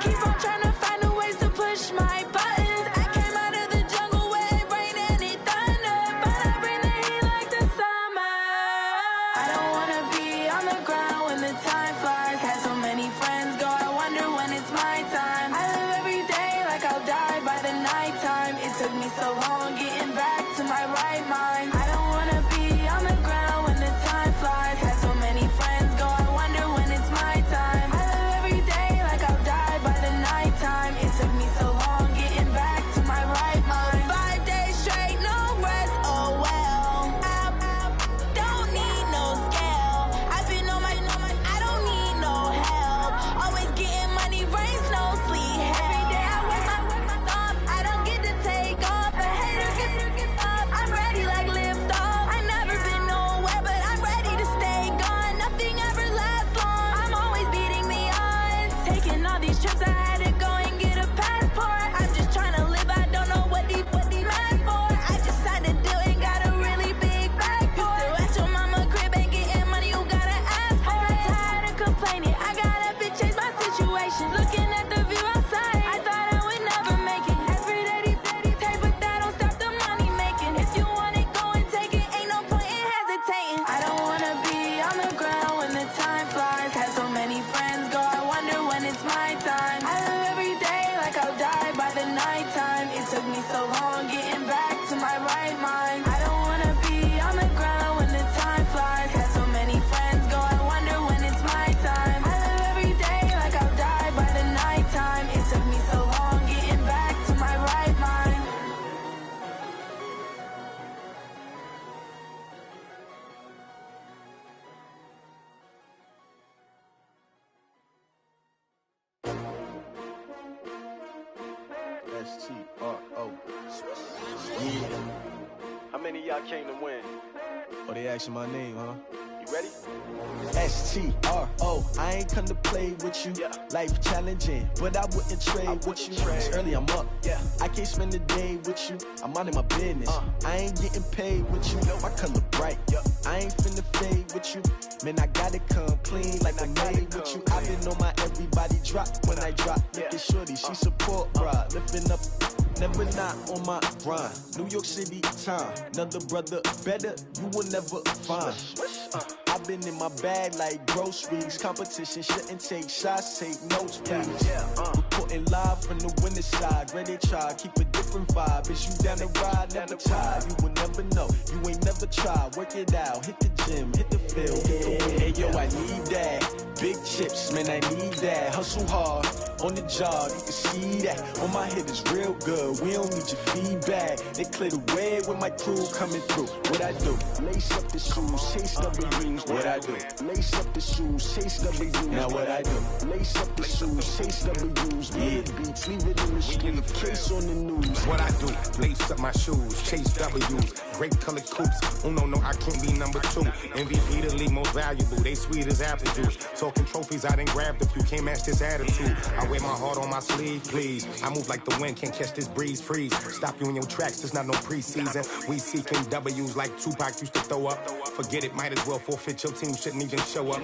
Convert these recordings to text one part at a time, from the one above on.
keep on trying to find a ways to push my buttons. I came out of the jungle where it rained and it thunder, but I bring the heat like the summer. I don't wanna be on the ground when the time flies. Had so many friends go, I wonder when it's my time. I live every day like I'll die by the nighttime. It took me so long getting back to my right mind. I don't wanna be on the ground when the time flies. Had so many friends go, I wonder when it's my time. I live every day like I'll die by the nighttime. It took me so long getting back to my right mind. 5 days straight, no rest, oh well. I don't need no scale. I've been on my, I don't need no help. Always getting money, rain, snow, sleet. Every day I work my thumb. I don't get to take off. A hater get up. I'm ready like lift off. I never been nowhere, but I'm ready to stay gone. Nothing ever lasts long. I'm always beating the odds. Taking all these trips, I had to go and get a passport. I'm just trying to live. I don't know what these mad for. I just signed a deal and got a really big bag for it. Still at your mama crib ain't getting money, you gotta ask for it. I'm tired of complaining. I gotta change my situation. Looking at the view outside, I thought I would never make it. Every day they take, but that don't stop the money making. If you want it, go and take it. Ain't no point in hesitating. I don't wanna be on the ground when the time flies. Had so many friends go, I wonder when it's my time. I live every day like I'll die by the nighttime. It took me so long getting back to my right mind. I don't wanna be on the ground when the time flies. Had so many friends go, I wonder when it's my time. I live every day like I'll die by the nighttime. It took me so long getting back to my right mind. S-T-R-O. Yeah. How many of y'all came to win? Oh, they asking my name, huh? You ready? S-T-R-O. I ain't come to play with you. Yeah. Life challenging, but I wouldn't trade with you. It's early, I'm up. Yeah. I can't spend the day with you. I'm minding my business. I ain't getting paid with you. My color bright. I ain't finna fade with you. Man, I gotta come clean like I'm made with you. I've been on my everybody drop when I drop. Look at shorty, she support ride. Lifting up, never not on my grind. New York City time. Another brother better, you will never find. I've been in my bag like groceries. Competition shouldn't take shots, take notes, please. Reporting live from the winning side. Ready to try, keep a different vibe. Is you down the ride, never tired. You will never know, you ain't never tried. Work it out, hit the gym, hit the field, hit the win. Hey yo, I need that. Big chips, man, I need that. Hustle hard, on the job, you can see that. On my head is real good, we don't need your feedback. They clear the way with my crew coming through. What I do? Lace up the shoes, chase W's. What I do? Lace up the shoes, chase W's. Now what I do? Lace up the shoes, chase W's. Yeah, beats, leave it in the street, case on the news. What I do? Lace up my shoes, chase W's. Great colored coops. Oh no, I can't be number 2. MVP the league most valuable. They sweet as apple juice. Talking trophies, I done grabbed a few. Can't match this attitude. I wear my heart on my sleeve, please. I move like the wind, can't catch this breeze. Freeze. Stop you in your tracks. There's not no preseason. We seeking W's like Tupac used to throw up. Forget it, might as well forfeit. Your team shouldn't even show up.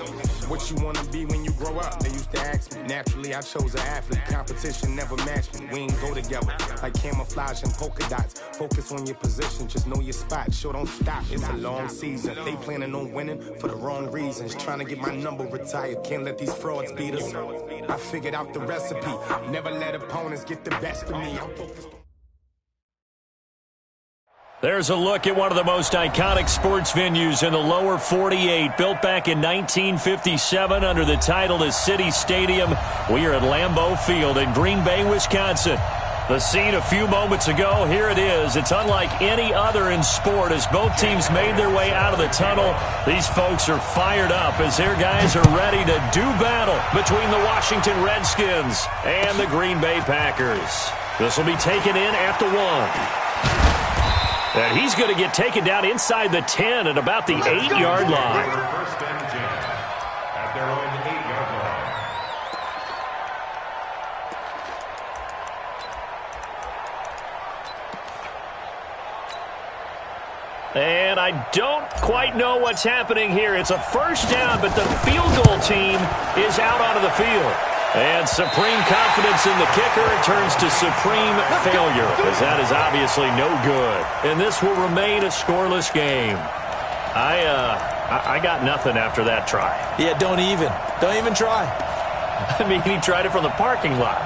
What you wanna be when you grow up? They used to ask me. Naturally, I chose an athlete. Competition never matched me. We ain't go together like camouflage and polka dots. Focus on your position, just know your spot. Sure, don't stop. It's a long season. They planning on winning for the wrong reasons. Trying to get my number retired. Can't let these frauds beat us. I figured out the recipe. Never let opponents get the best of me. I'm focused. There's a look at one of the most iconic sports venues in the lower 48. Built back in 1957 under the title of City Stadium. We are at Lambeau Field in Green Bay, Wisconsin. The scene a few moments ago, here it is. It's unlike any other in sport as both teams made their way out of the tunnel. These folks are fired up as their guys are ready to do battle between the Washington Redskins and the Green Bay Packers. This will be taken in at the 1. And he's going to get taken down inside the 10 at about the 8-yard line. First and 10 at their own 8-yard line. And I don't quite know what's happening here. It's a first down, but the field goal team is out onto the field. And supreme confidence in the kicker turns to supreme failure, as that is obviously no good. And this will remain a scoreless game. I got nothing after that try. Yeah, don't even try. I mean, he tried it from the parking lot.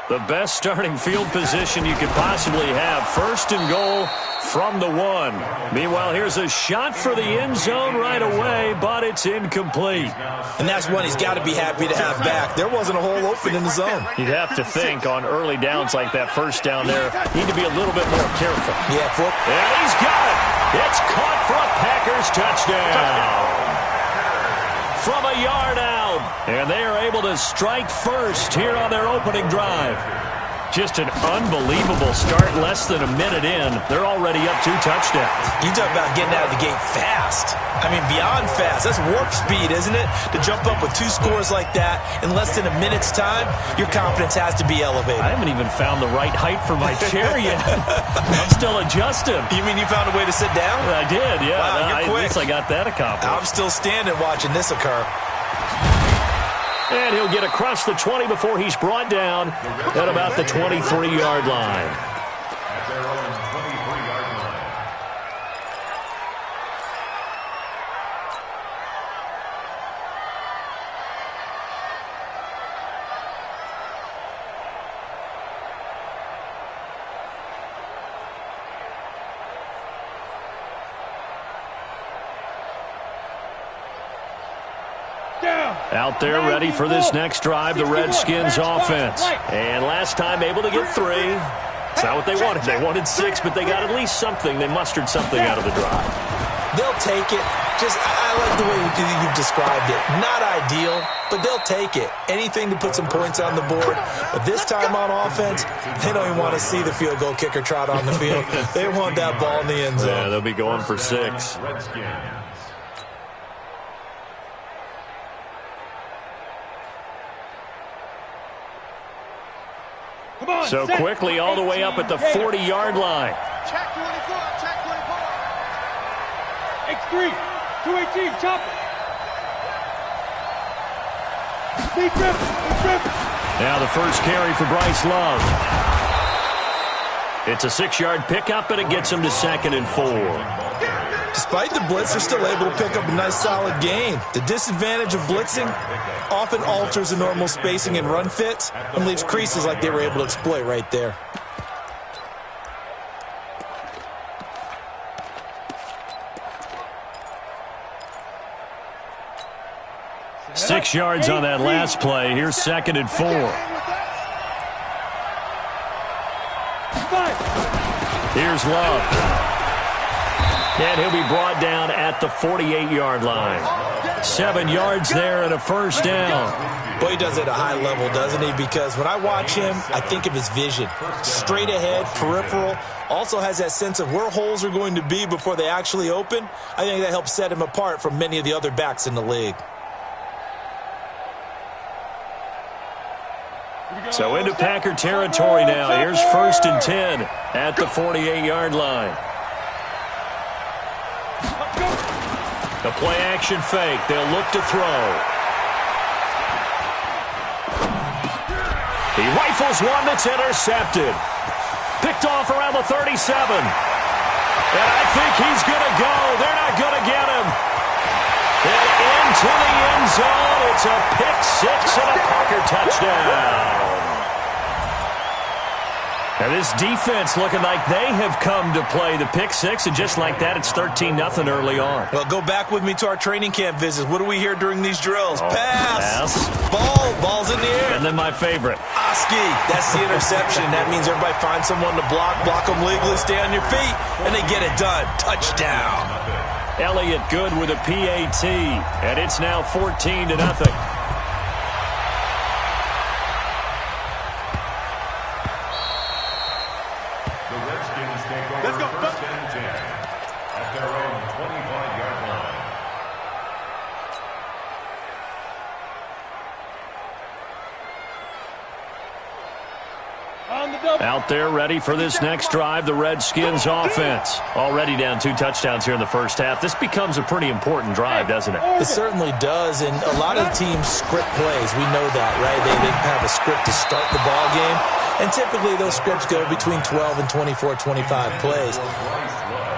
The best starting field position you could possibly have. First and goal from the 1. Meanwhile, here's a shot for the end zone right away, but it's incomplete. And that's one he's got to be happy to have back. There wasn't a hole open in the zone. You'd have to think on early downs like that first down there, need to be a little bit more careful. Yeah, and he's got it. It's caught for a Packers touchdown. From a yard out. And they are able to strike first here on their opening drive. Just an unbelievable start. Less than a minute in, they're already up 2 touchdowns. You talk about getting out of the gate fast. I mean, beyond fast. That's warp speed, isn't it? To jump up with 2 scores like that in less than a minute's time, your confidence has to be elevated. I haven't even found the right height for my chair yet. I'm still adjusting. You mean you found a way to sit down? I did, yeah. Wow, you're quick. At least I got that accomplished. I'm still standing watching this occur. And he'll get across the 20 before he's brought down at about the 23-yard line. At their own 23-yard line. Out there ready for this next drive, the Redskins offense. And last time able to get 3. It's not what they wanted. They wanted 6, but they got at least something. They mustered something out of the drive. They'll take it. I like the way you've described it. Not ideal, but they'll take it. Anything to put some points on the board. But this time on offense, they don't even want to see the field goal kicker trot on the field. They want that ball in the end zone. Yeah, they'll be going for 6. So quickly all the way up at the 40-yard line. Check 24, check 24. X3, 218, chop it. Now the first carry for Bryce Love. It's a 6-yard pickup, and it gets him to 2nd and 4. Despite the blitz, they're still able to pick up a nice solid gain. The disadvantage of blitzing often alters the normal spacing and run fits and leaves creases like they were able to exploit right there. Six yards on that last play. Here's 2nd and 4. Here's Love. And he'll be brought down at the 48-yard line. 7 yards there and a first down. Boy, he does it at a high level, doesn't he? Because when I watch him, I think of his vision. Straight ahead, peripheral. Also has that sense of where holes are going to be before they actually open. I think that helps set him apart from many of the other backs in the league. So into Packer territory now. Here's 1st and 10 at the 48-yard line. The play-action fake. They'll look to throw. He rifles one that's intercepted. Picked off around the 37. And I think he's going to go. They're not going to get him. And into the end zone. It's a pick 6 and a Packer touchdown. Now this defense looking like they have come to play the pick 6, and just like that, it's 13-0 early on. Well, go back with me to our training camp visits. What do we hear during these drills? Pass. Ball's in the air. And then my favorite. Oski. That's the interception. That means everybody finds someone to block them legally, stay on your feet, and they get it done. Touchdown. Elliott good with a PAT, and it's now 14-0. Let's go. 1st and 10 at their own 25-yard line. Out there ready for this next drive, the Redskins offense. Already down 2 touchdowns here in the first half. This becomes a pretty important drive, doesn't it? It certainly does, and a lot of teams script plays. We know that, right? They have a script to start the ball game, and typically those scripts go between 12 and 24, 25 plays.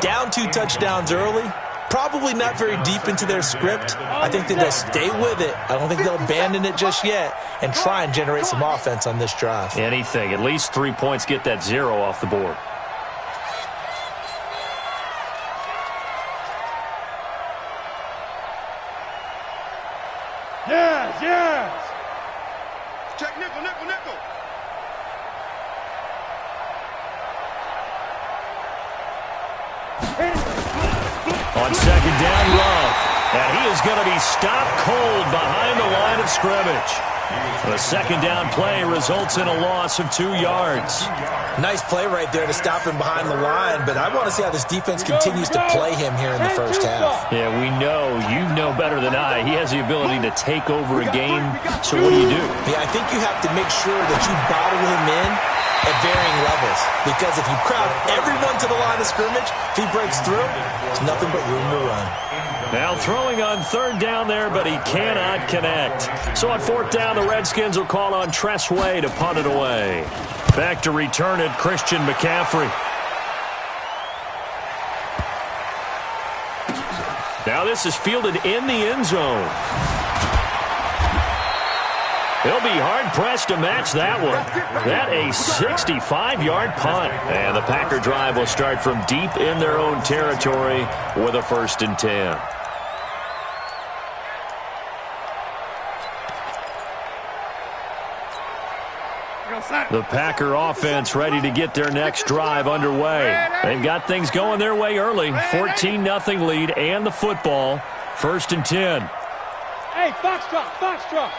Down 2 touchdowns early, probably not very deep into their script. I think that they'll stay with it. I don't think they'll abandon it just yet and try and generate some offense on this drive. Anything. At least 3 points, get that 0 off the board. Yes, yes. Check nickel, nickel, nickel. On second down, Love. And he is going to be stopped cold behind the line of scrimmage. The second down play results in a loss of 2 yards. Nice play right there to stop him behind the line, but I want to see how this defense continues to play him here in the first half. Yeah, we know. You know better than I. He has the ability to take over a game. So what do you do? Yeah, I think you have to make sure that you bottle him in at varying levels, because if you crowd everyone to the line of scrimmage, if he breaks through, there's nothing but room to run. Now throwing on third down there, but he cannot connect. So on fourth down, the Redskins will call on Tress Way to punt it away. Back to return it, Christian McCaffrey. Now this is fielded in the end zone. He'll be hard-pressed to match that one. That a 65-yard punt. And the Packer drive will start from deep in their own territory with a 1st and 10. The Packer offense ready to get their next drive underway. They've got things going their way early. 14-0 lead and the football. 1st and 10. Hey, foxtrot, foxtrot.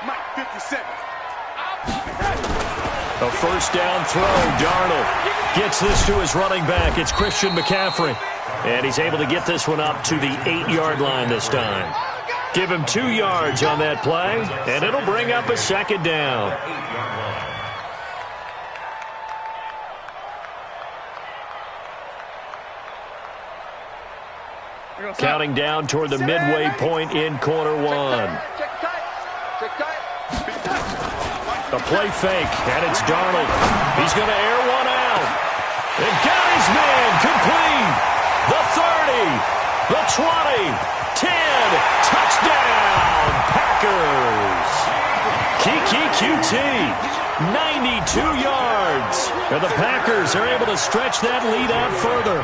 Mike, 50 seconds. A first down throw. Darnold gets this to his running back. It's Christian McCaffrey. And he's able to get this one up to the 8-yard line this time. Give him 2 yards on that play, and it'll bring up a second down. Counting down toward the midway point in quarter one. The play fake, and it's Darnold. He's going to air one out. And got his man complete. The 30, the 20, 10, touchdown, Packers. Kiki QT, 92 yards. And the Packers are able to stretch that lead out further.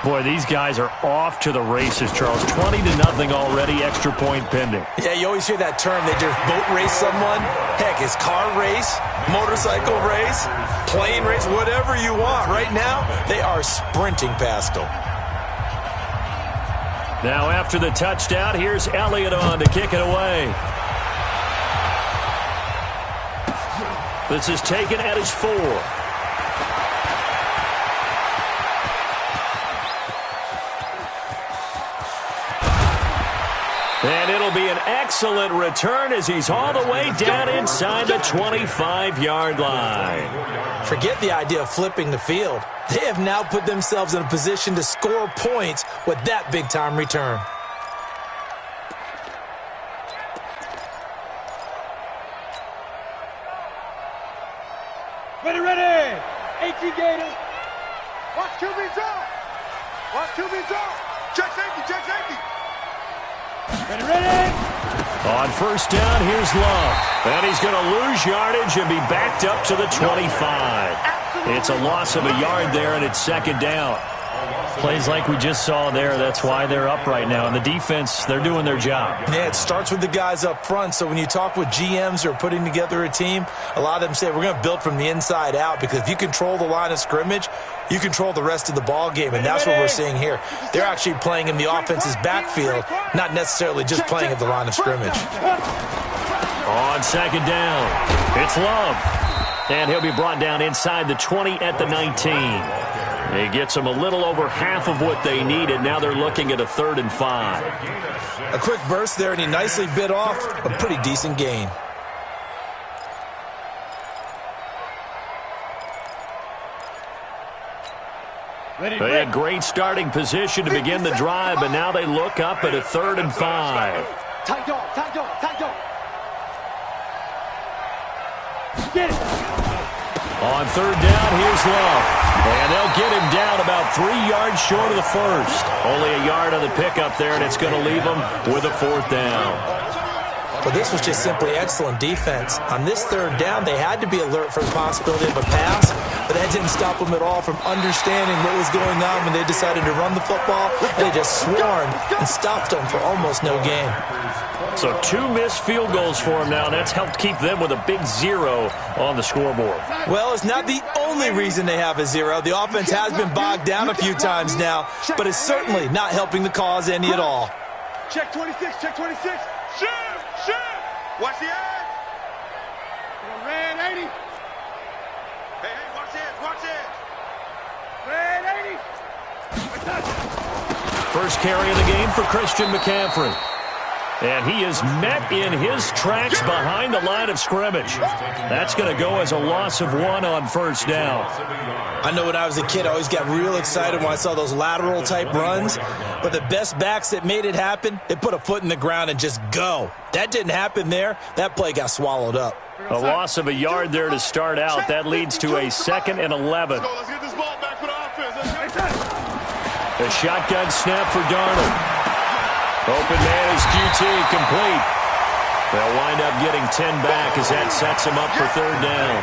Boy, these guys are off to the races, Charles. 20-0 already, extra point pending. Yeah, you always hear that term. They just boat race someone. Heck, it's car race, motorcycle race, plane race, whatever you want. Right now, they are sprinting past them. Now after the touchdown, here's Elliott on to kick it away. This is taken at his 4. And it'll be an excellent return as he's all the way down inside the 25-yard line. Forget the idea of flipping the field. They have now put themselves in a position to score points with that big-time return. Ready. 18 Gators. Watch QB draw. Watch QB draw. Check safety, check safety. Ready. On first down, here's Love. And he's going to lose yardage and be backed up to the 25. It's a loss of a yard there, and it's second down. Plays like we just saw there. That's why they're up right now. And the defense, they're doing their job. Yeah, it starts with the guys up front. So when you talk with GMs who are putting together a team, a lot of them say we're going to build from the inside out, because if you control the line of scrimmage, you control the rest of the ball game, and that's what we're seeing here. They're actually playing in the offense's backfield, not necessarily just playing at the line of scrimmage. On second down, it's Love. And he'll be brought down inside the 20 at the 19. He gets them a little over half of what they needed. Now they're looking at a 3rd and 5. A quick burst there, and he nicely bit off a pretty decent gain. They had great starting position to begin the drive, but now they look up at a 3rd and 5. Tight dog, tight dog, tight dog. Get it. On 3rd down, here's Love. And they'll get him down about 3 yards short of the first. Only a yard on the pickup there, and it's going to leave them with a 4th down. Well, this was just simply excellent defense. On this 3rd down, they had to be alert for the possibility of a pass, but that didn't stop them at all from understanding what was going on when they decided to run the football. They just swarmed and stopped them for almost no gain. So 2 missed field goals for them now, and that's helped keep them with a big 0 on the scoreboard. Well, it's not the only reason they have a 0. The offense has been bogged down a few times now, but it's certainly not helping the cause any at all. Check 26, check 26. Shoot, shoot. Watch the edge. Red 80. Hey, watch it, watch it. Red 80. First carry of the game for Christian McCaffrey. And he is met in his tracks behind the line of scrimmage. That's going to go as a loss of 1 on 1st down. I know when I was a kid, I always got real excited when I saw those lateral-type runs. But the best backs that made it happen, they put a foot in the ground and just go. That didn't happen there. That play got swallowed up. A loss of a yard there to start out. That leads to a 2nd and 11. Let's get this ball back for the offense. A shotgun snap for Darnold. Open man is QT, complete. They'll wind up getting 10 back as that sets him up for 3rd down.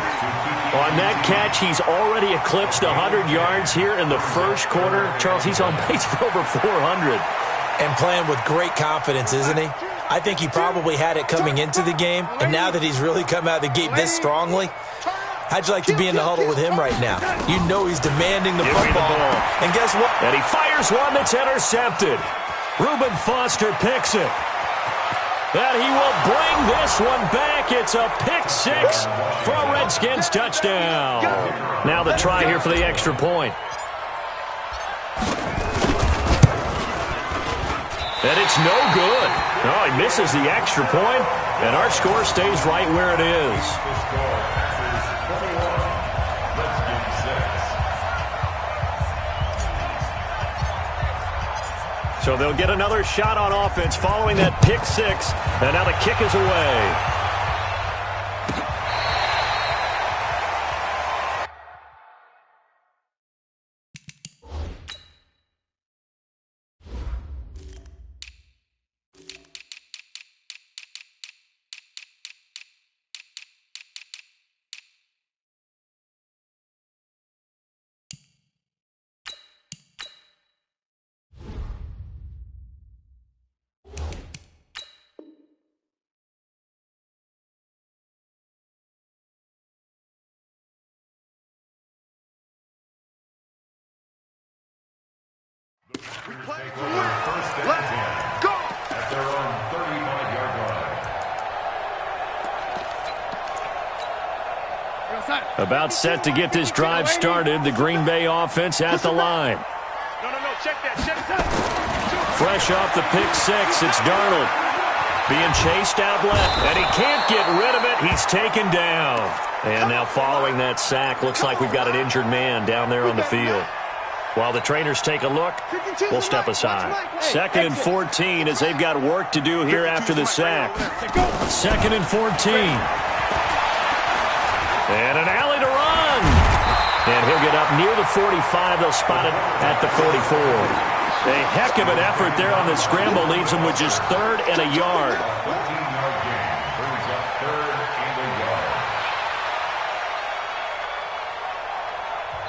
On that catch, he's already eclipsed 100 yards here in the first quarter. Charles, he's on pace for over 400. And playing with great confidence, isn't he? I think he probably had it coming into the game, and now that he's really come out of the gate this strongly, how'd you like to be in the huddle with him right now? You know he's demanding the football. And guess what? And he fires one that's intercepted. Reuben Foster picks it. And he will bring this one back. It's a pick 6 for a Redskins touchdown. Now the try here for the extra point. And it's no good. Oh, he misses the extra point, and our score stays right where it is. So they'll get another shot on offense following that pick 6. And now the kick is away. We play to win. Let's go. At their own 35-yard line. About set to get this drive started. The Green Bay offense at the line. No, check that, check that. Fresh off the pick 6, it's Darnold. Being chased out left, and he can't get rid of it. He's taken down. And now following that sack, looks like we've got an injured man down there on the field. While the trainers take a look, we'll step aside. 2nd and 14 as they've got work to do here after the sack. 2nd and 14. And an alley to run. And he'll get up near the 45. They'll spot it at the 44. A heck of an effort there on the scramble. Leaves him with just 3rd and a yard. 14-yard gain brings up 3rd and a yard.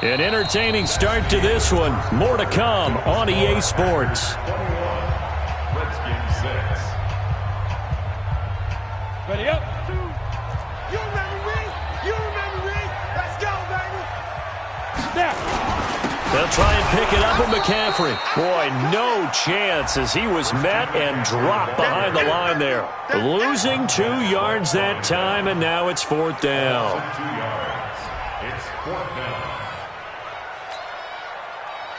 An entertaining start to this one. More to come on EA Sports. 21, Redskins 6. Ready up. You remember me? You remember me? Let's go, baby. Snap. They'll try and pick it up with McCaffrey. Boy, no chance as he was met and dropped behind the line there. Losing 2 yards that time, and now it's 4th down. 2 yards. It's 4th down.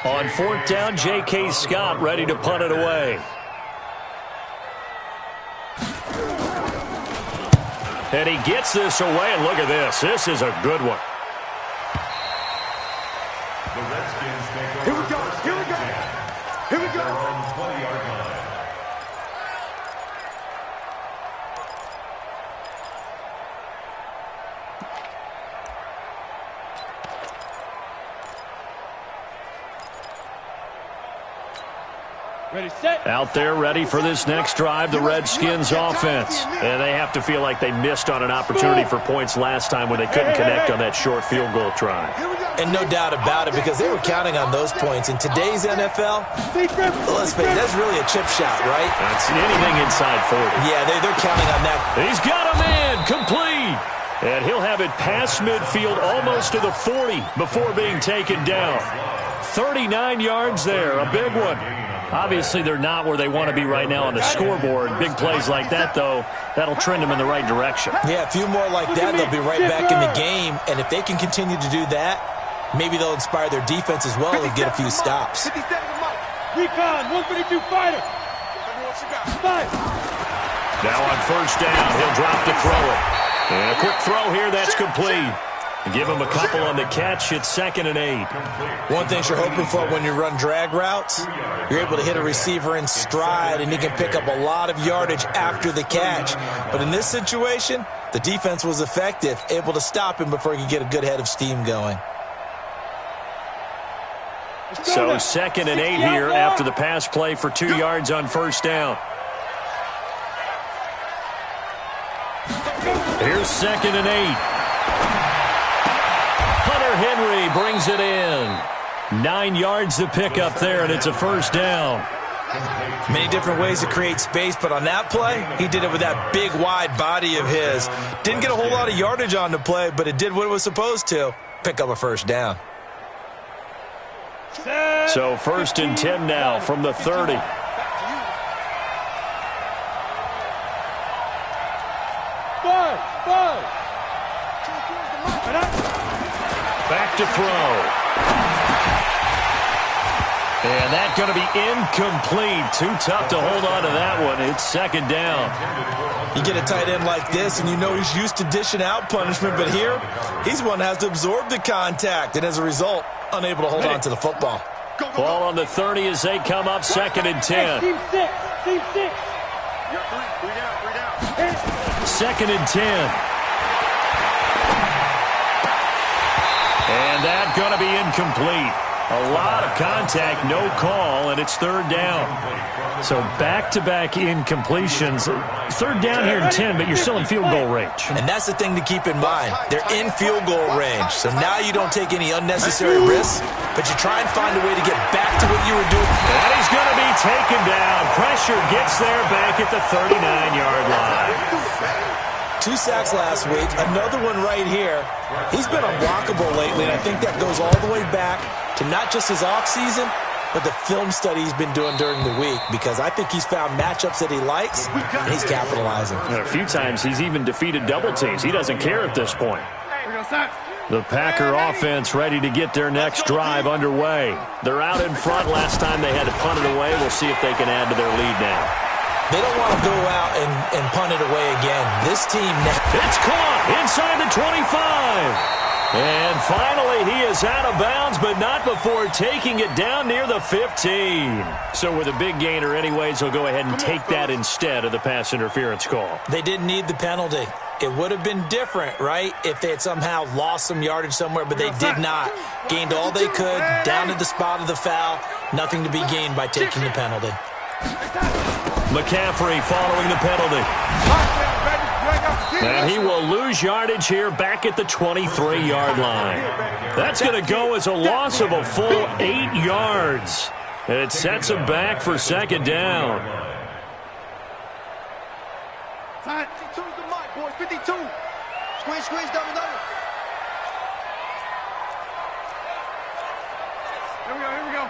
On 4th down, J.K. Scott ready to punt it away. And he gets this away, and look at this. This is a good one. The Redskins take over Out there ready for this next drive, the Redskins offense. And they have to feel like they missed on an opportunity for points last time when they couldn't connect on that short field goal try. And no doubt about it, because they were counting on those points. In today's NFL, let's face it, that's really a chip shot, right? That's anything inside 40. Yeah, they're counting on that. He's got a man, complete. And he'll have it past midfield almost to the 40 before being taken down. 39 yards there, a big one. Obviously, they're not where they want to be right now on the scoreboard. Big plays like that, though, that'll trend them in the right direction. Yeah, a few more like that, they'll be right back in the game. And if they can continue to do that, maybe they'll inspire their defense as well and get a few stops. Recon, 152 fighter. Now on first down, he'll drop to throw it. And a quick throw here, that's complete. Give him a couple on the catch. It's 2nd and 8. One thing you're hoping for when you run drag routes, you're able to hit a receiver in stride, and he can pick up a lot of yardage after the catch. But in this situation, the defense was effective, able to stop him before he could get a good head of steam going. So 2nd and 8 here after the pass play for 2 yards on first down. Here's 2nd and 8. Henry brings it in. 9 yards to pick up there, and it's a first down. Many different ways to create space, but on that play, he did it with that big, wide body of his. Didn't get a whole lot of yardage on the play, but it did what it was supposed to. Pick up a first down. So 1st and 10 now from the 30. Back to throw. And that's going to be incomplete. Too tough to hold on to that one. It's 2nd down. You get a tight end like this, and you know he's used to dishing out punishment, but here, he's one that has to absorb the contact, and as a result, unable to hold on to the football. Ball on the 30 as they come up 2nd and 10. Team 6. Team 6. 2nd and 10. And that's going to be incomplete. A lot of contact, no call, and it's 3rd down. So back-to-back incompletions. 3rd down here in 10, but you're still in field goal range. And that's the thing to keep in mind. They're in field goal range. So now you don't take any unnecessary risks, but you try and find a way to get back to what you were doing. And he's going to be taken down. Pressure gets there back at the 39-yard line. 2 sacks last week, another one right here. He's been unblockable lately, and I think that goes all the way back to not just his offseason, but the film study he's been doing during the week, because I think he's found matchups that he likes, and he's capitalizing. And a few times he's even defeated double teams. He doesn't care at this point. The Packer offense ready to get their next drive underway. They're out in front. Last time they had to punt it away. We'll see if they can add to their lead now. They don't want to go out and punt it away again. This team... It's caught inside the 25. And finally, he is out of bounds, but not before taking it down near the 15. So with a big gainer anyways, they'll go ahead and take that instead of the pass interference call. They didn't need the penalty. It would have been different, right, if they had somehow lost some yardage somewhere, but they did not. Gained all they could, down to the spot of the foul. Nothing to be gained by taking the penalty. McCaffrey following the penalty. And he will lose yardage here back at the 23-yard line. That's going to go as a loss of a full 8 yards. And it sets him back for 2nd down. 52's the mic, boys. 52. Squeeze, double. Here we go.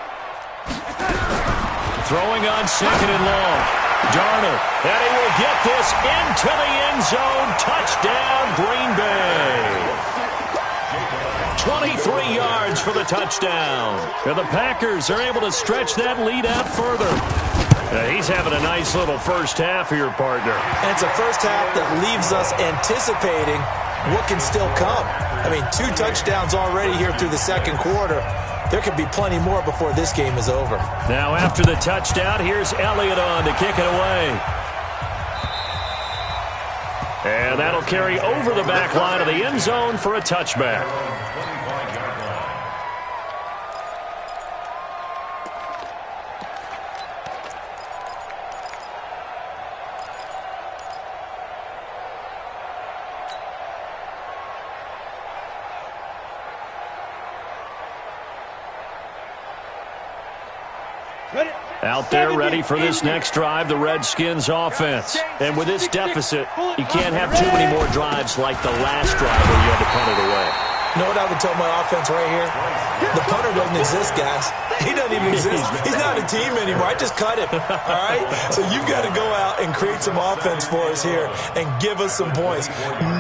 Throwing on 2nd and long. Darnold, and he will get this into the end zone. Touchdown, Green Bay. 23 yards for the touchdown. And the Packers are able to stretch that lead out further. He's having a nice little first half here, partner. And it's a first half that leaves us anticipating what can still come. I mean, 2 touchdowns already here through the second quarter. There could be plenty more before this game is over. Now after the touchdown, here's Elliott on to kick it away. And that'll carry over the back line of the end zone for a touchback. Out there ready for this next drive, the Redskins offense. And with this deficit, you can't have too many more drives like the last drive where you had to punt it away. You know what I would tell my offense right here? The punter doesn't exist, guys. He doesn't even exist. He's not a team anymore. I just cut him, all right? So you've got to go out and create some offense for us here and give us some points.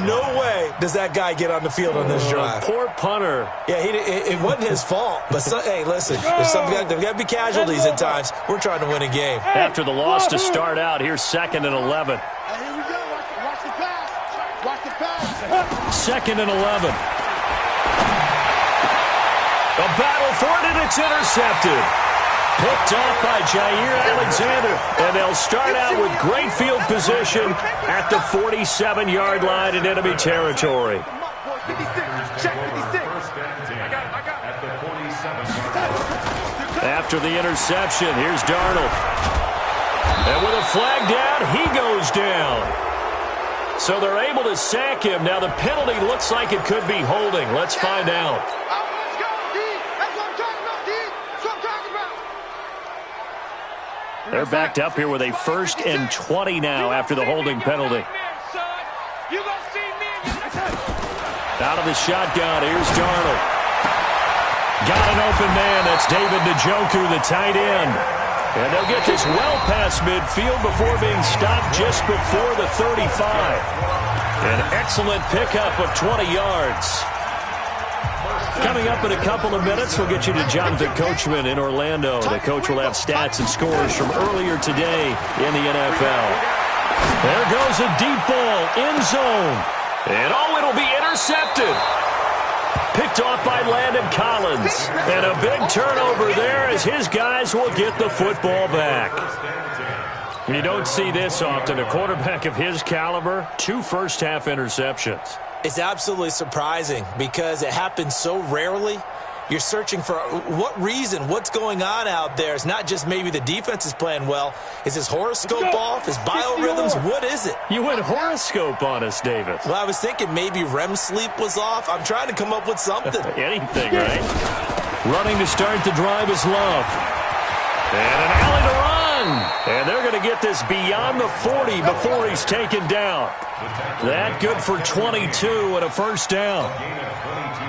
No way does that guy get on the field on this drive. Poor punter. Yeah, it wasn't his fault. But, hey, listen, there's got to be casualties at times. We're trying to win a game. After the loss to start out, here's 2nd and 11. Here we go. Watch the pass. Watch the pass. 2nd and 11. A battle for it, and it's intercepted. Picked off by Jair Alexander. And they'll start out with great field position at the 47-yard line in enemy territory. 56. Check 56. After the interception, here's Darnold. And with a flag down, he goes down. So they're able to sack him. Now the penalty looks like it could be holding. Let's find out. Let's go, D. That's what I'm talking about, D. That's what I'm talking about. They're backed up here with a 1st and 20 now after the holding penalty. Out of the shotgun, here's Darnold. Got an open man. That's David Njoku, the tight end. And they'll get this well past midfield before being stopped just before the 35. An excellent pickup of 20 yards. Coming up in a couple of minutes, we'll get you to Jonathan Coachman in Orlando. The coach will have stats and scores from earlier today in the NFL. There goes a deep ball, end zone. And it'll be intercepted. Picked off by Landon Collins. And a big turnover there as his guys will get the football back. You don't see this often. A quarterback of his caliber, 2 first-half interceptions. It's absolutely surprising because it happens so rarely. You're searching for what reason, what's going on out there. It's not just maybe the defense is playing well. Is his horoscope off? His biorhythms? What is it? You went horoscope on us, David. Well, I was thinking maybe REM sleep was off. I'm trying to come up with something. Anything, right? Running to start the drive is Love. And an alley to run. And they're going to get this beyond the 40 before he's taken down. That good for 22 and a first down.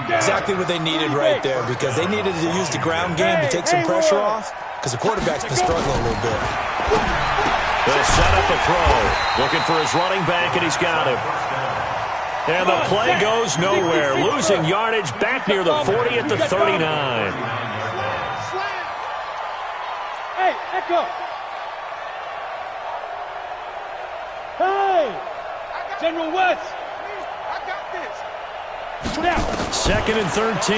Exactly what they needed right there because they needed to use the ground game to take some pressure off because the quarterback's been struggling a little bit. They'll set up a throw. Looking for his running back, and he's got him. And the play goes nowhere. Losing yardage back near the 40 at the 39. Hey, Echo. Hey, General West. I got this. 2nd and 13.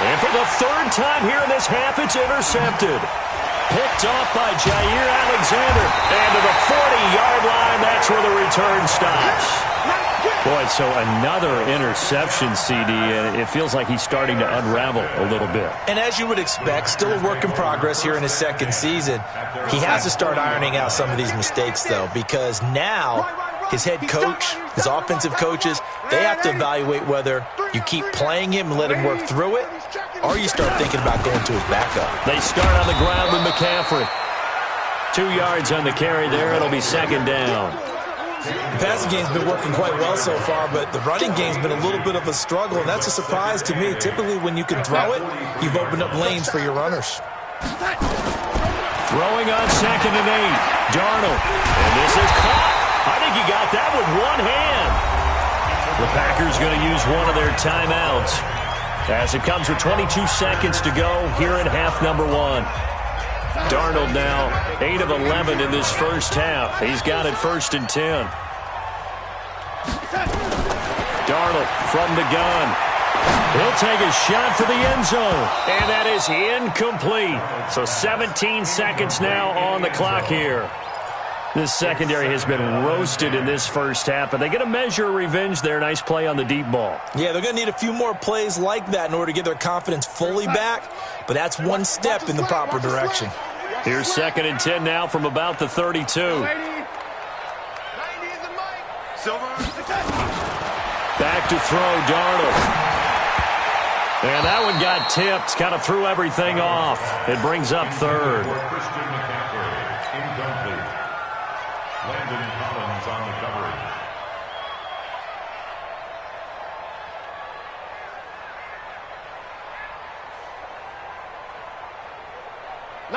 And for the 3rd time here in this half, it's intercepted. Picked off by Jair Alexander. And to the 40-yard line, that's where the return stops. Boy, so another interception, CD, and it feels like he's starting to unravel a little bit. And as you would expect, still a work in progress here in his 2nd season. He has to start ironing out some of these mistakes, though, because now his head coach, his offensive coaches, they have to evaluate whether you keep playing him and let him work through it, or you start thinking about going to his backup. They start on the ground with McCaffrey. 2 yards on the carry there. It'll be 2nd down. The passing game's been working quite well so far, but the running game's been a little bit of a struggle, and that's a surprise to me. Typically, when you can throw it, you've opened up lanes for your runners. Throwing on 2nd and 8. Darnold. And this is caught. I think he got that with one hand. The Packers going to use one of their timeouts as it comes with 22 seconds to go here in half number 1. Darnold now 8 of 11 in this first half. He's got it 1st and 10. Darnold from the gun. He'll take a shot for the end zone. And that is incomplete. So 17 seconds now on the clock here. This secondary has been roasted in this first half, but they get a measure of revenge there. Nice play on the deep ball. Yeah, they're going to need a few more plays like that in order to get their confidence fully back, but that's one step in the proper direction. Here's 2nd and 10 now from about the 32. Back to throw, Darnold. And that one got tipped, kind of threw everything off. It brings up third. Christian McCaffrey, incomplete. Landon Collins on the coverage.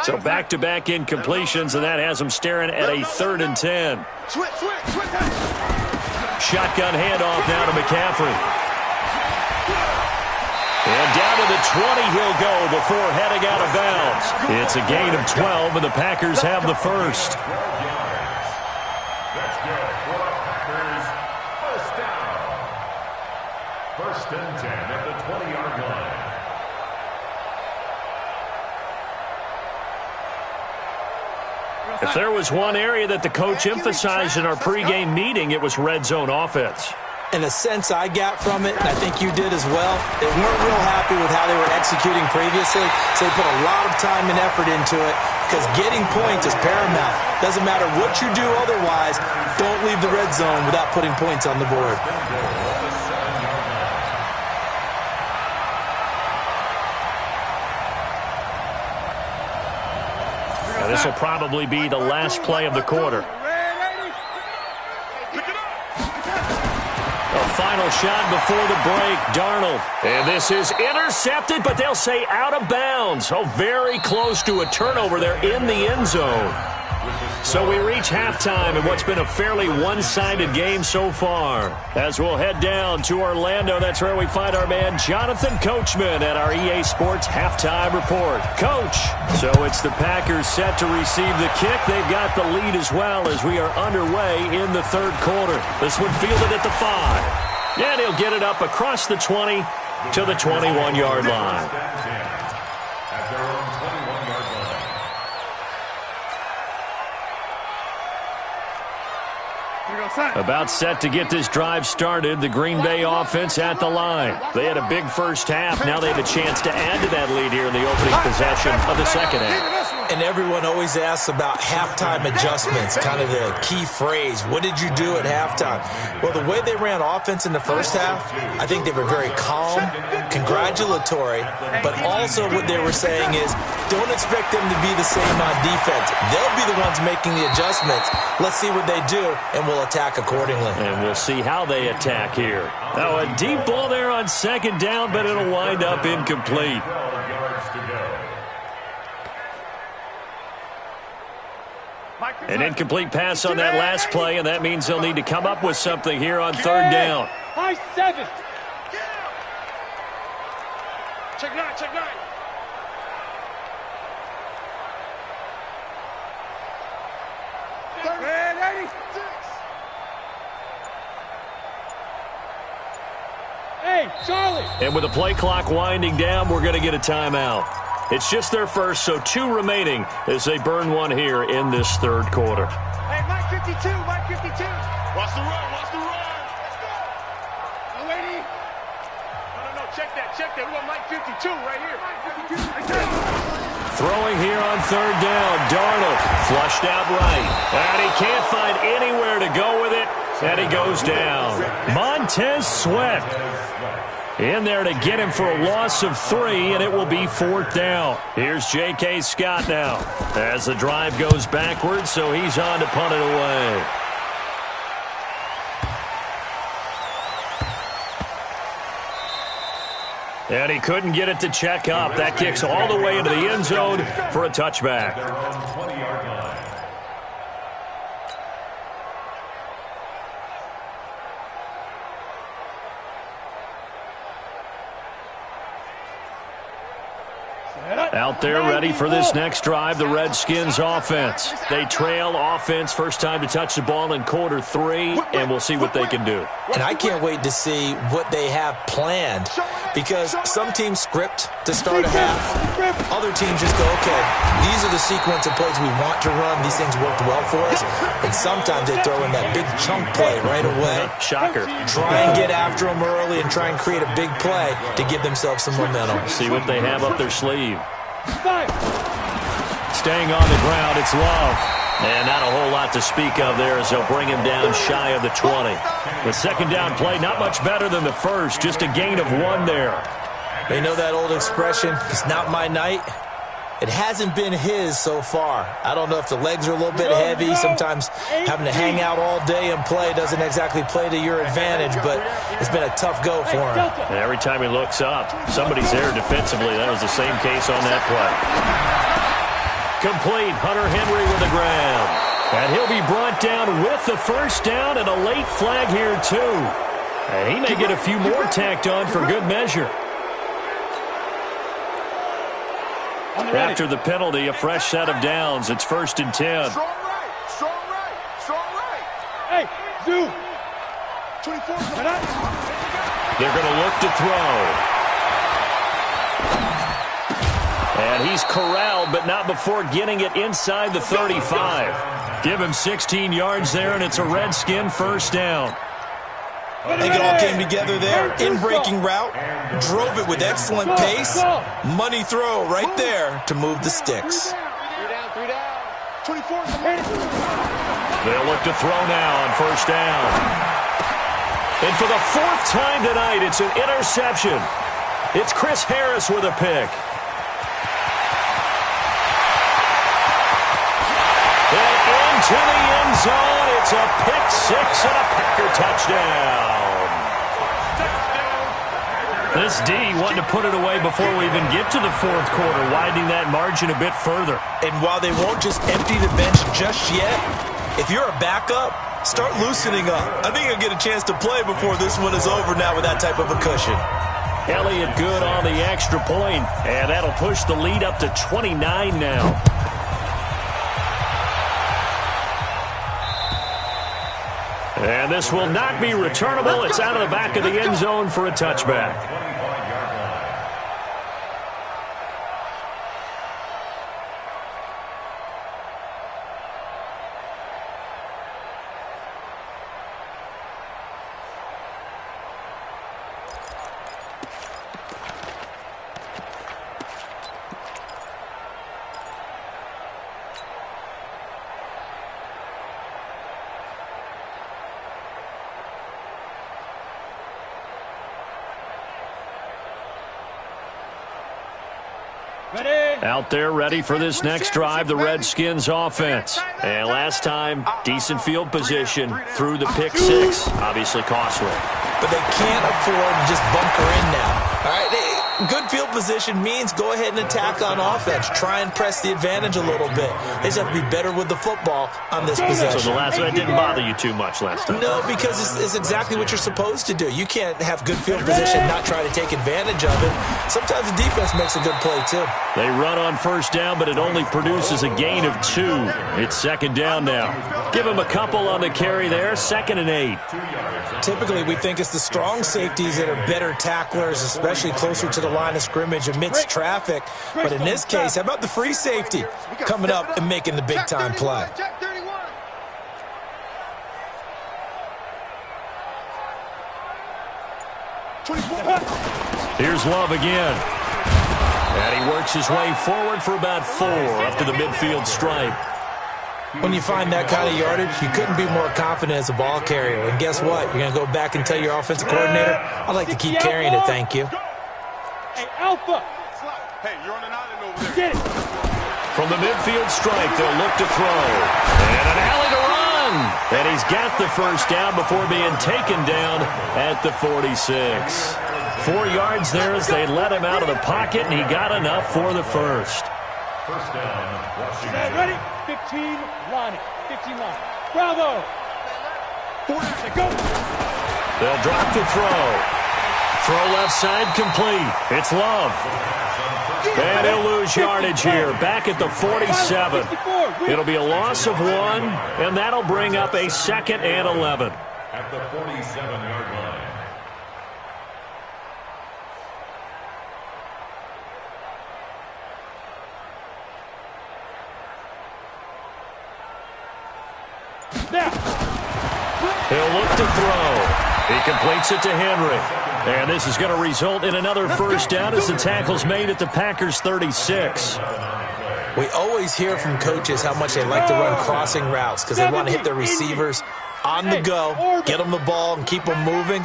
So back-to-back incompletions, and that has them staring at a 3rd and 10. Shotgun handoff now to McCaffrey. And down to the 20 he'll go before heading out of bounds. It's a gain of 12, and the Packers have the first. 12 yards. That's good for Packers. First down. 1st and 10 at the 20-yard line. If there was one area that the coach emphasized in our pregame meeting, it was red zone offense. And the sense I got from it, and I think you did as well, they weren't real happy with how they were executing previously, so they put a lot of time and effort into it because getting points is paramount. Doesn't matter what you do otherwise, don't leave the red zone without putting points on the board. This will probably be the last play of the quarter. A final shot before the break, Darnold. And this is intercepted, but they'll say out of bounds. Oh, very close to a turnover there in the end zone. So we reach halftime in what's been a fairly one-sided game so far. As we'll head down to Orlando, that's where we find our man Jonathan Coachman at our EA Sports Halftime Report. Coach, so it's the Packers set to receive the kick. They've got the lead as well as we are underway in the 3rd quarter. This one fielded at the 5. And he'll get it up across the 20 to the 21-yard line. At their own 21-yard line. About set to get this drive started, the Green Bay offense at the line. They had a big first half. Now they have a chance to add to that lead here in the opening possession of the second half. And everyone always asks about halftime adjustments, kind of the key phrase. What did you do at halftime? Well, the way they ran offense in the first half, I think they were very calm, congratulatory, but also what they were saying is don't expect them to be the same on defense. They'll be the ones making the adjustments. Let's see what they do, and we'll attack accordingly. And we'll see how they attack here. Now, a deep ball there on 2nd down, but it'll wind up incomplete. 12 yards to go. An incomplete pass on that last play, and that means they'll need to come up with something here on 3rd down. High 7. Check 9, check 9. Red 86. Hey, Charlie. And with the play clock winding down, we're going to get a timeout. It's just their first, so 2 remaining as they burn one here in this 3rd quarter. Hey, Mike 52, Mike 52. Watch the run, watch the run. Let's go. No, lady. No, check that. We got Mike 52 right here. Mike 52. Throwing here on 3rd down, Darnold flushed out right. And he can't find anywhere to go with it, and he goes down. Montez Sweat in there to get him for a loss of 3, and it will be 4th down. Here's J.K. Scott now as the drive goes backwards, so he's on to punt it away. And he couldn't get it to check up. That kicks all the way into the end zone for a touchback. Their own 20-yard line. Out there ready for this next drive, the Redskins offense. They trail offense first time to touch the ball in quarter 3, and we'll see what they can do. And I can't wait to see what they have planned because some teams script to start a half. Other teams just go, okay, these are the sequence of plays we want to run. These things worked well for us. And sometimes they throw in that big chunk play right away. Shocker. Try and get after them early and try and create a big play to give themselves some momentum. See what they have up their sleeve. Staying on the ground, it's Love. And not a whole lot to speak of there as they'll bring him down shy of the 20. The second down play, not much better than the first, just a gain of 1 there. You know that old expression, it's not my night? It hasn't been his so far. I don't know if the legs are a little bit heavy. Sometimes having to hang out all day and play doesn't exactly play to your advantage, but it's been a tough go for him. And every time he looks up, somebody's there defensively. That was the same case on that play. Complete. Hunter Henry with the grab. And he'll be brought down with the first down and a late flag here, too. And he may get a few more tacked on for good measure. After the penalty, a fresh set of downs. It's 1st and 10. Strong right, strong right, strong right. Hey, Zoo. 24. They're going to look to throw. And he's corralled, but not before getting it inside the 35. Give him 16 yards there, and it's a Redskin first down. I think it all came together there. In-breaking route, drove it with excellent pace. Money throw right there to move the sticks. 3 down. 24. They'll look to throw now on first down. And for the 4th time tonight, it's an interception. It's Chris Harris with a pick. And into the end zone, it's a pick 6 and a Packer touchdown. This D wanting to put it away before we even get to the 4th quarter, widening that margin a bit further. And while they won't just empty the bench just yet, if you're a backup, start loosening up. I think you'll get a chance to play before this one is over now with that type of a cushion. Elliott good on the extra point, and that'll push the lead up to 29 now. And this will not be returnable. It's out of the back of the end zone for a touchback. Out there ready for this next drive, the Redskins offense. And last time, decent field position through the pick 6. Obviously costly. But they can't afford to just bunker in now. All right, good field position means go ahead and attack on offense. Try and press the advantage a little bit. They just have to be better with the football on this possession. So the last one didn't bother you too much last time? No, because it's exactly what you're supposed to do. You can't have good field position and not try to take advantage of it. Sometimes the defense makes a good play, too. They run on first down, but it only produces a gain of 2. It's 2nd down now. Give them a couple on the carry there, 2nd and 8. Typically, we think it's the strong safeties that are better tacklers, especially closer to the line of scrimmage amidst traffic. But in this case, how about the free safety coming up and making the big-time play? Here's Love again. And he works his way forward for about 4 up to the midfield stripe. When you find that kind of yardage, you couldn't be more confident as a ball carrier. And guess what? You're going to go back and tell your offensive coordinator, I'd like to keep carrying it, thank you. Hey, Alpha. Hey, you're on an island over there. Get it. From the midfield stripe, they'll look to throw. And an alley to run. And he's got the first down before being taken down at the 46. 4 yards there as they let him out of the pocket, and he got enough for the first. First down, Washington. Ready? 15 line. 15 line. Bravo. 4 go. They'll drop the throw. Throw left side complete. It's Love. And he'll lose yardage here. Back at the 47. It'll be a loss of 1, and that'll bring up a 2nd and 11. At the 47-yard line. He'll look to throw. He completes it to Henry. And this is going to result in another first down as the tackle's made at the Packers' 36. We always hear from coaches how much they like to run crossing routes because they want to hit their receivers on the go, get them the ball, and keep them moving.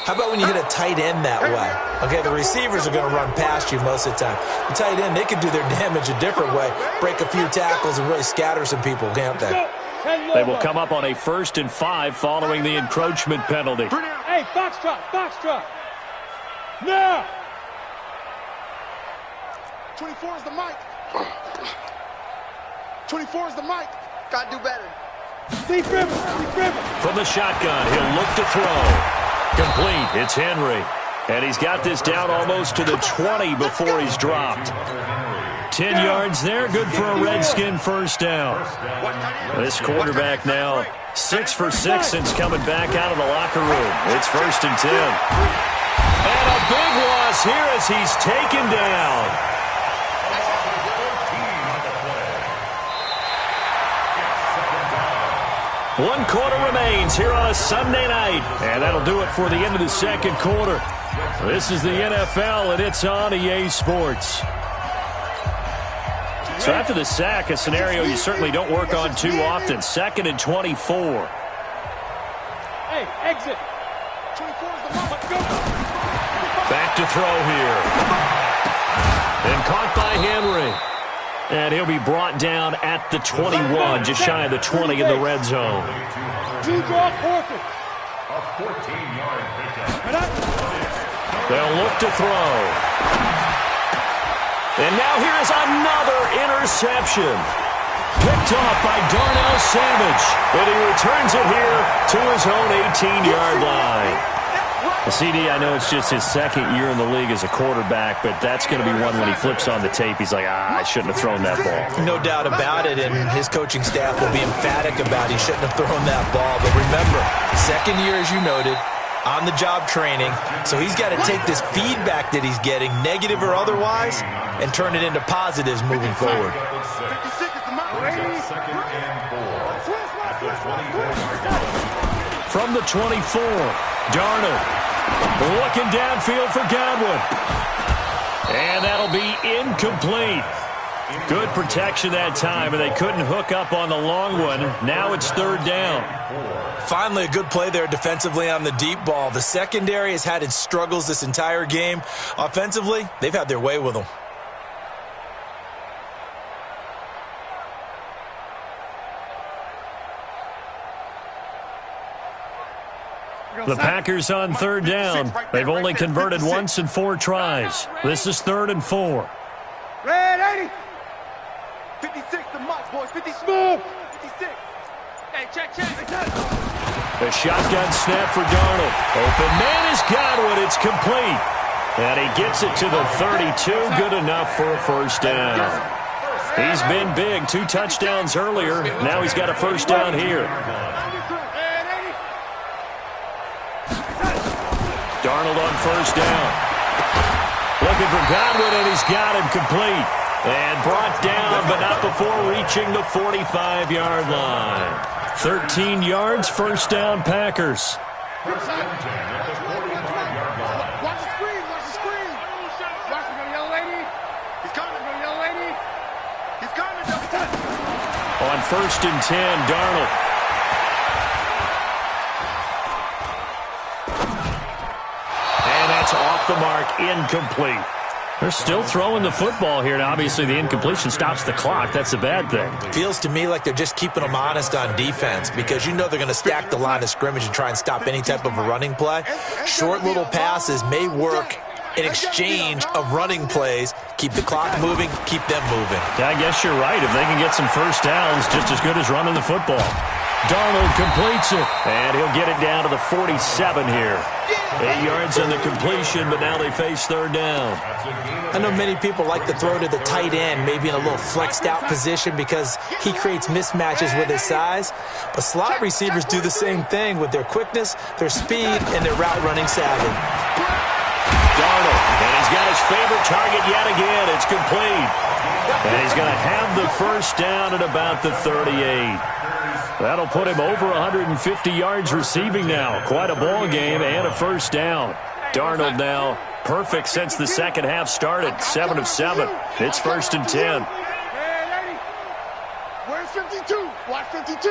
How about when you hit a tight end that way? Okay, the receivers are going to run past you most of the time. The tight end, they can do their damage a different way, break a few tackles and really scatter some people, can't they? They will come up on a 1st and 5 following the encroachment penalty. Hey, foxtrot, foxtrot. Now. 24 is the mic. 24 is the mic. Gotta do better. Deep river, deep river. From the shotgun, he'll look to throw. Complete. It's Henry. And he's got this down almost to the 20 before he's dropped. 10 yards there. Good for a Redskin first down. This quarterback now 6 for 6 since coming back out of the locker room. It's 1st and 10. And a big loss here as he's taken down. One quarter remains here on a Sunday night. And that'll do it for the end of the second quarter. This is the NFL, and it's on EA Sports. So after the sack, a scenario you certainly don't work on too often. 2nd and 24. Hey, exit. 24 is the mark. Go. Back to throw here. And caught by Henry. And he'll be brought down at the 21, just shy of the 20 in the red zone. Two-draw quarter. A 14-yard pickup. They'll look to throw. And now here's another interception. Picked off by Darnell Savage. And he returns it here to his own 18-yard line. The CD, I know it's just his 2nd year in the league as a quarterback, but that's going to be one when he flips on the tape. He's like, I shouldn't have thrown that ball. No doubt about it, and his coaching staff will be emphatic about he shouldn't have thrown that ball. But remember, 2nd year, as you noted, on-the-job training, so he's got to take this feedback that he's getting, negative or otherwise, and turn it into positives moving forward. 56 is the mark. 2nd and 4 at the 24-yard line. From the 24, Darnold looking downfield for Godwin. And that'll be incomplete. Good protection that time, and they couldn't hook up on the long one. Now it's 3rd down. Finally, a good play there defensively on the deep ball. The secondary has had its struggles this entire game. Offensively, they've had their way with them. The Packers on 3rd down. They've only converted once in 4 tries. This is 3rd and 4. Red 80. 56 the mark, boys. 50 smooth. 56. Hey, check. The shotgun snap for Darnold. Open man is Godwin. It's complete. And he gets it to the 32. Good enough for a first down. He's been big. 2 touchdowns earlier. Now he's got a first down here. Darnold on first down. Looking for Godwin, and he's got him complete. And brought down, but not before reaching the 45-yard line. 13 yards, first down, Packers. First and 10 at the 45-yard line. Watch the screen. Watch the yellow lady. He's coming, yellow lady. He's coming, double touch. On 1st and 10, Darnold. Off the mark, incomplete. They're still throwing the football here, and obviously the incompletion stops the clock. That's a bad thing. Feels to me like they're just keeping them honest on defense because you know they're going to stack the line of scrimmage and try and stop any type of a running play. Short little passes may work in exchange of running plays. Keep the clock moving, keep them moving. Yeah, I guess you're right. If they can get some first downs, just as good as running the football. Darnold completes it, and he'll get it down to the 47 here. 8 yards on the completion, but now they face 3rd down. I know many people like to throw to the tight end, maybe in a little flexed out position because he creates mismatches with his size. But slot receivers do the same thing with their quickness, their speed, and their route running savvy. Darnold, and he's got his favorite target yet again. It's complete. And he's going to have the first down at about the 38. That'll put him over 150 yards receiving now. Quite a ball game and a first down. Darnold now perfect since the second half started. 7 of 7. It's 1st and 10. Where's 52? Watch 52.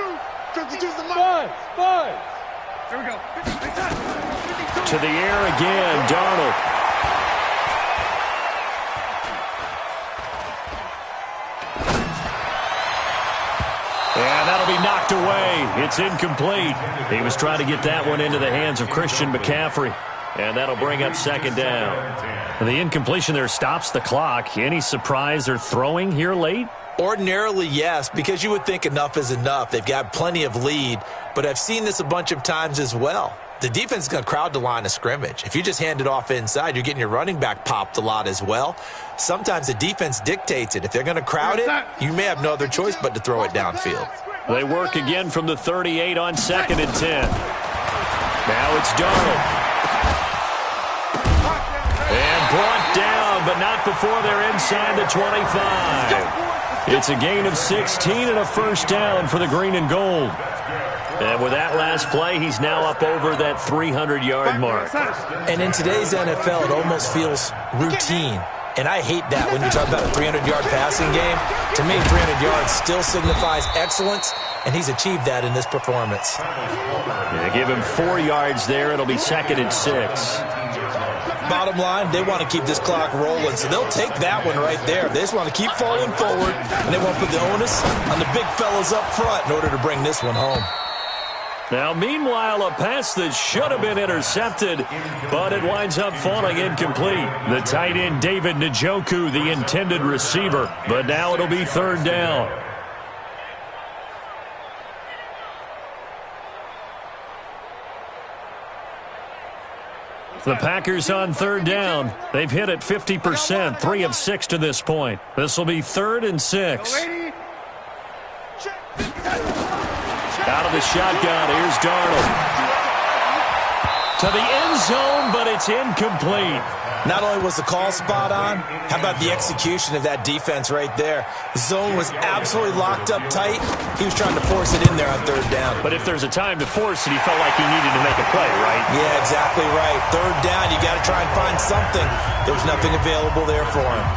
52's the mark. Five. Here we go. To the air again, Darnold. And that'll be knocked away. It's incomplete. He was trying to get that one into the hands of Christian McCaffrey. And that'll bring up second down. And the incompletion there stops the clock. Any surprise they're throwing here late? Ordinarily, yes, because you would think enough is enough. They've got plenty of lead, but I've seen this a bunch of times as well. The defense is going to crowd the line of scrimmage. If you just hand it off inside, you're getting your running back popped a lot as well. Sometimes the defense dictates it. If they're going to crowd it, you may have no other choice but to throw it downfield. They work again from the 38 on 2nd and 10. Now it's Darnold. And brought down, but not before they're inside the 25. It's a gain of 16 and a first down for the green and gold. And with that last play, he's now up over that 300-yard mark. And in today's NFL, it almost feels routine. And I hate that when you talk about a 300-yard passing game. To me, 300 yards still signifies excellence, and he's achieved that in this performance. Yeah, give him 4 yards there. It'll be 2nd and 6. Bottom line, they want to keep this clock rolling, so they'll take that one right there. They just want to keep falling forward, and they want to put the onus on the big fellas up front in order to bring this one home. Now, meanwhile, a pass that should have been intercepted, but it winds up falling incomplete. The tight end, David Njoku, the intended receiver, but now it'll be 3rd down. The Packers on 3rd down. They've hit it 50%, 3 of 6 to this point. This will be 3rd and 6. Out of the shotgun, here's Darnold. To the end zone, but it's incomplete. Not only was the call spot on, how about the execution of that defense right there? The zone was absolutely locked up tight. He was trying to force it in there on 3rd down. But if there's a time to force it, he felt like he needed to make a play, right? Yeah, exactly right. 3rd down, you got to try and find something. There was nothing available there for him.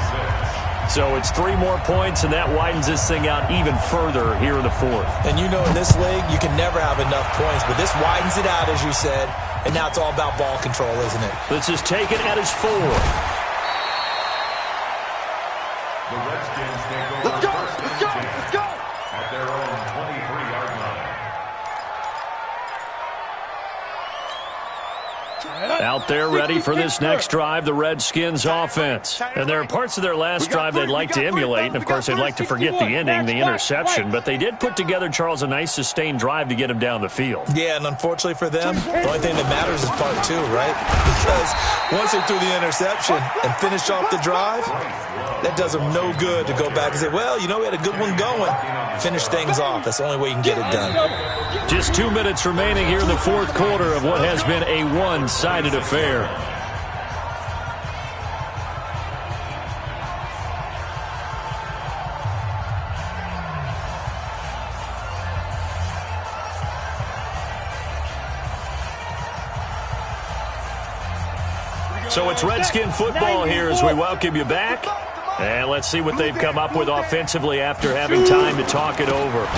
So it's 3 more points, and that widens this thing out even further here in the 4th. And you know in this league, you can never have enough points, but this widens it out, as you said, and now it's all about ball control, isn't it? This is taken at his 4. The Redskins take over. Let's go! Let's go! Let's go! At their own 23-yard line. Out there ready for this next drive, the Redskins offense. And there are parts of their last drive they'd like to emulate, and of course they'd like to forget the ending, the interception, but they did put together, Charles, a nice sustained drive to get him down the field. Yeah, and unfortunately for them, the only thing that matters is part 2, right? Because once they threw the interception and finished off the drive, that does them no good to go back and say, well, you know, we had a good one going. Finish things off. That's the only way you can get it done. Just 2 minutes remaining here in the 4th quarter of what has been a one-sided affair. So it's Redskin football here as we welcome you back. And let's see what they've come up with offensively after having time to talk it over.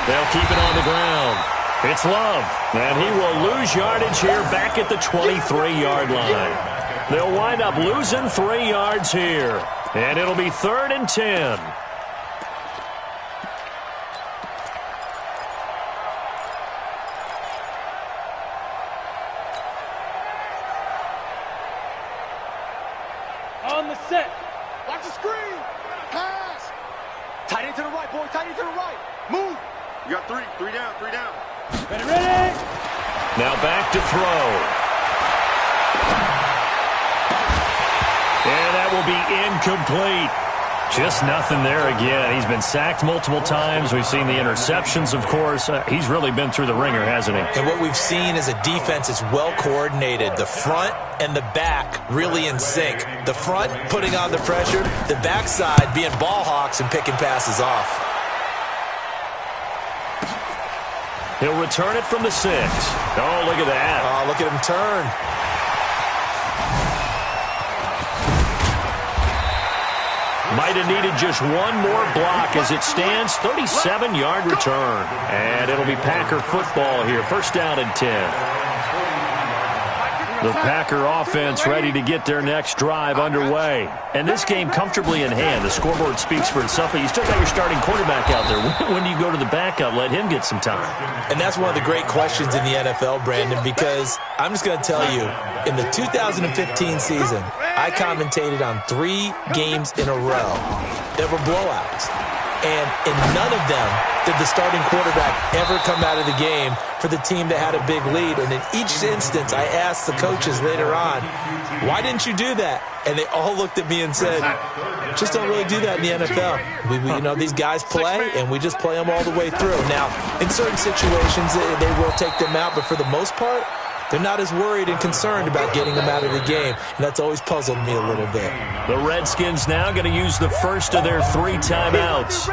They'll keep it on the ground. It's Love, and he will lose yardage here back at the 23-yard line. They'll wind up losing 3 yards here, and it'll be 3rd and 10. On the set. Watch the screen. Pass. Tight end to the right, boy. Tight end to the right. Move. You got 3. 3 down. 3 down. Ready, ready. Now back to throw. And that will be incomplete. Just nothing there again. He's been sacked multiple times. We've seen the interceptions, of course. He's really been through the ringer, hasn't he? And what we've seen is a defense that's well coordinated. The front and the back really in sync. The front putting on the pressure, the backside being ball hawks and picking passes off. He'll return it from the 6. Oh, look at that. Oh, look at him turn. Might have needed just one more block as it stands. 37-yard return. And it'll be Packer football here. 1st down and 10. The Packer offense ready to get their next drive underway. And this game comfortably in hand. The scoreboard speaks for itself, but you still got your starting quarterback out there. When do you go to the backup, let him get some time? And that's one of the great questions in the NFL, Brandon, because I'm just going to tell you, in the 2015 season, I commentated on 3 games in a row that were blowouts. And in none of them did the starting quarterback ever come out of the game for the team that had a big lead. And in each instance, I asked the coaches later on, why didn't you do that? And they all looked at me and said, just don't really do that in the NFL. These guys play, and we just play them all the way through. Now, in certain situations, they will take them out, but for the most part, they're not as worried and concerned about getting them out of the game, and that's always puzzled me a little bit. The Redskins now going to use the first of their 3 timeouts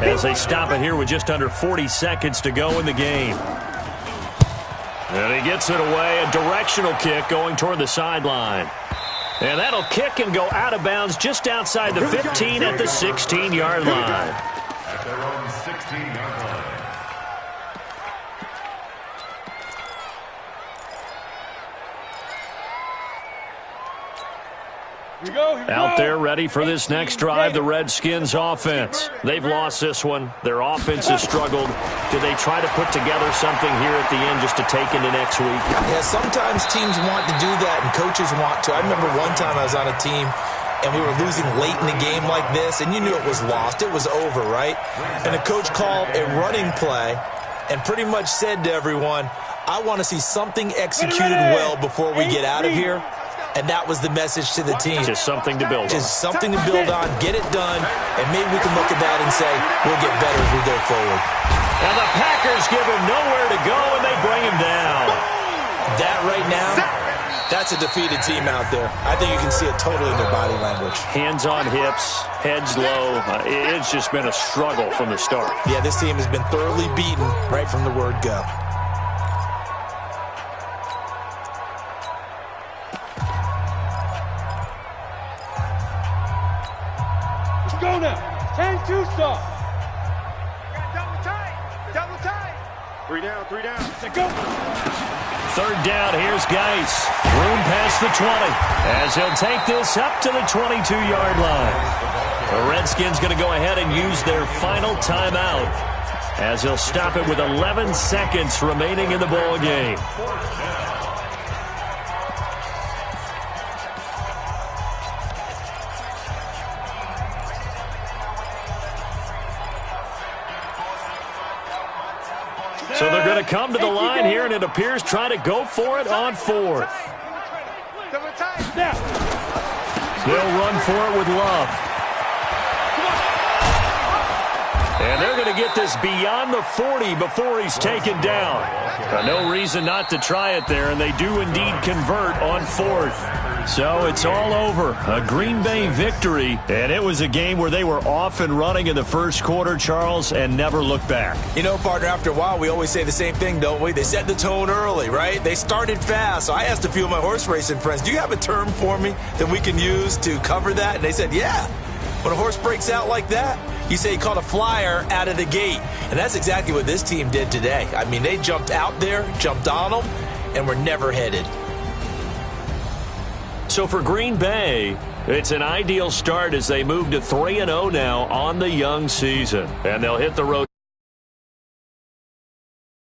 as they stop it here with just under 40 seconds to go in the game. And he gets it away, a directional kick going toward the sideline. And that'll kick and go out of bounds just outside the 15 at the 16-yard line. At their own 16-yard line. Out there ready for this next drive, the Redskins offense. They've lost this one. Their offense has struggled. Do they try to put together something here at the end just to take into next week? Yeah, sometimes teams want to do that and coaches want to. I remember one time I was on a team and we were losing late in the game like this, and you knew it was lost. It was over, right? And the coach called a running play and pretty much said to everyone, I want to see something executed well before we get out of here. And that was the message to the team. Just something to build on. Just something to build on, get it done, and maybe we can look at that and say, we'll get better as we go forward. And the Packers give him nowhere to go, and they bring him down. That right now, that's a defeated team out there. I think you can see it totally in their body language. Hands on hips, heads low. It's just been a struggle from the start. Yeah, this team has been thoroughly beaten right from the word go. Go now. 10-2 stop. Double tight. Double tight. 3 down, 3 down. Go. 3rd down, here's Geis. Room past the 20 as he'll take this up to the 22-yard line. The Redskins going to go ahead and use their final timeout as he'll stop it with 11 seconds remaining in the ball game. So they're going to come to the line here, and it appears try to go for it on 4th. They'll run for it with Love. And they're going to get this beyond the 40 before he's taken down. No reason not to try it there, and they do indeed convert on 4th. So it's all over. A Green Bay victory, and it was a game where they were off and running in the first quarter, Charles, and never looked back. You know, partner, after a while, we always say the same thing, don't we? They set the tone early, right? They started fast. So I asked a few of my horse racing friends, do you have a term for me that we can use to cover that? And they said, yeah. When a horse breaks out like that, you say he caught a flyer out of the gate. And that's exactly what this team did today. I mean, they jumped out there, jumped on them, and were never headed. So for Green Bay, it's an ideal start as they move to 3-0 now on the young season. And they'll hit the road.